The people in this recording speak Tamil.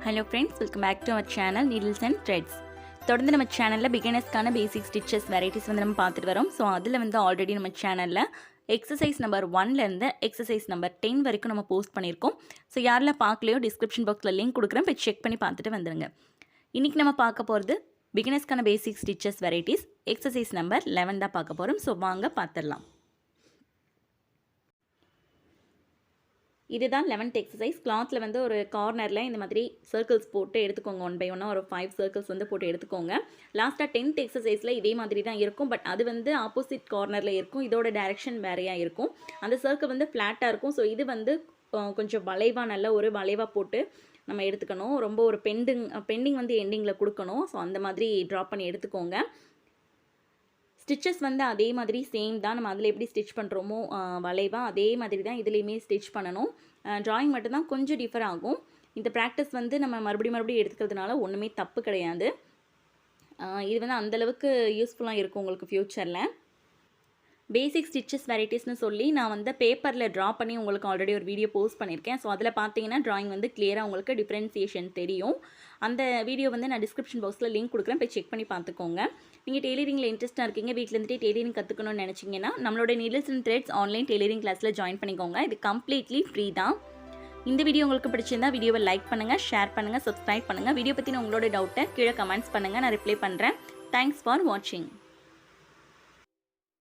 Hello friends, welcome back to our channel Needles and Threads. தொடர்ந்து நம்ம சேனலில் பிகினர்ஸ்க்கான பேசிக் ஸ்டிச்சஸ் வெரைட்டிஸ் வந்து நம்ம பார்த்துட்டு வரோம். ஸோ அதில் வந்து ஆல்ரெடி நம்ம சேனலில் எக்ஸசைஸ் நம்பர் 1லேருந்து எக்ஸசைஸ் நம்பர் 10 வரைக்கும் நம்ம போஸ்ட் பண்ணியிருக்கோம். ஸோ யாரெல்லாம் பார்க்கலையோ டிஸ்கிரிப்ஷன் பாக்ஸில் லிங்க் கொடுக்குறேன், போய் செக் பண்ணி பார்த்துட்டு வந்துடுங்க. இன்றைக்கி நம்ம பார்க்க போகிறது பிகினர்ஸ்க்கான basic stitches varieties exercise number 11 தான் பார்க்க போகிறோம். ஸோ வாங்க பார்த்துடலாம். இதுதான் 11th எக்ஸசைஸ். கிளாத்தில் வந்து ஒரு கார்னரில் இந்த மாதிரி சர்க்கிள்ஸ் போட்டு எடுத்துக்கோங்க. 1 by 1 ஒரு 5 சர்க்கிள்ஸ் வந்து போட்டு எடுத்துக்கோங்க. லாஸ்ட்டாக 10th எக்ஸசைஸில் இதே மாதிரி தான் இருக்கும், பட் அது வந்து ஆப்போசிட் கார்னரில் இருக்கும். இதோட டைரெக்ஷன் வேறையாக இருக்கும். அந்த சர்க்கிள் வந்து ஃப்ளாட்டாக இருக்கும். ஸோ இது வந்து கொஞ்சம் வளைவாக, நல்ல ஒரு வளைவாக போட்டு நம்ம எடுத்துக்கணும். ரொம்ப ஒரு பெண்டிங் வந்து எண்டிங்கில் கொடுக்கணும். ஸோ அந்த மாதிரி ட்ரா பண்ணி எடுத்துக்கோங்க. ஸ்டிச்சஸ் வந்து அதே மாதிரி சேம் தான். நம்ம அதில் எப்படி ஸ்டிச் பண்ணுறோமோ வளைவாக அதே மாதிரி தான் இதுலேயுமே ஸ்டிச் பண்ணணும். ட்ராயிங் மட்டும்தான் கொஞ்சம் டிஃபர் ஆகும். இந்த ப்ராக்டிஸ் வந்து நம்ம மறுபடியும் எடுத்துக்கிறதுனால ஒன்றுமே தப்பு கிடையாது. இது வந்து அந்தளவுக்கு யூஸ்ஃபுல்லாக இருக்கும் உங்களுக்கு ஃப்யூச்சரில். பேசிக் ஸ்டிச்சஸ் வெரைட்டிஸ்னு சொல்லி நான் வந்து பேப்பரில் ட்ரா பண்ணி உங்களுக்கு ஆல்ரெடி ஒரு வீடியோ போஸ்ட் பண்ணியிருக்கேன். ஸோ அதில் பார்த்தீங்கன்னா ட்ராயிங் வந்து கிளியராக உங்களுக்கு டிஃப்ரென்சியேஷன் தெரியும். அந்த வீடியோ வந்து நான் டிஸ்கிரிப்ஷன் பாக்ஸில் லிங்க் கொடுக்குறேன், போய் செக் பண்ணி பார்த்துக்கோங்க. நீங்கள் டெய்லரிங்கில் இன்ட்ரெஸ்ட்டாக இருக்கீங்க, வீட்டில் இருந்துட்டு டெய்லரிங் கற்றுக்கணும்னு நினச்சிங்கன்னா நம்மளோட needles and threads online tailoring கிளாஸில் ஜாயின் பண்ணிக்கோங்க. இது கம்ப்ளீட்லி ஃப்ரீ தான். இந்த வீடியோ உங்களுக்கு பிடிச்சிருந்தா வீடியோவை லைக் பண்ணுங்கள், ஷேர் பண்ணுங்கள், சப்ஸ்கிரைப் பண்ணுங்கள். வீடியோ பற்றின உங்களோட டவுட்டை கீழே கமெண்ட்ஸ் பண்ணுங்கள், நான் ரிப்ளை பண்ணுறேன். தேங்க்ஸ் ஃபார் வாட்சிங்.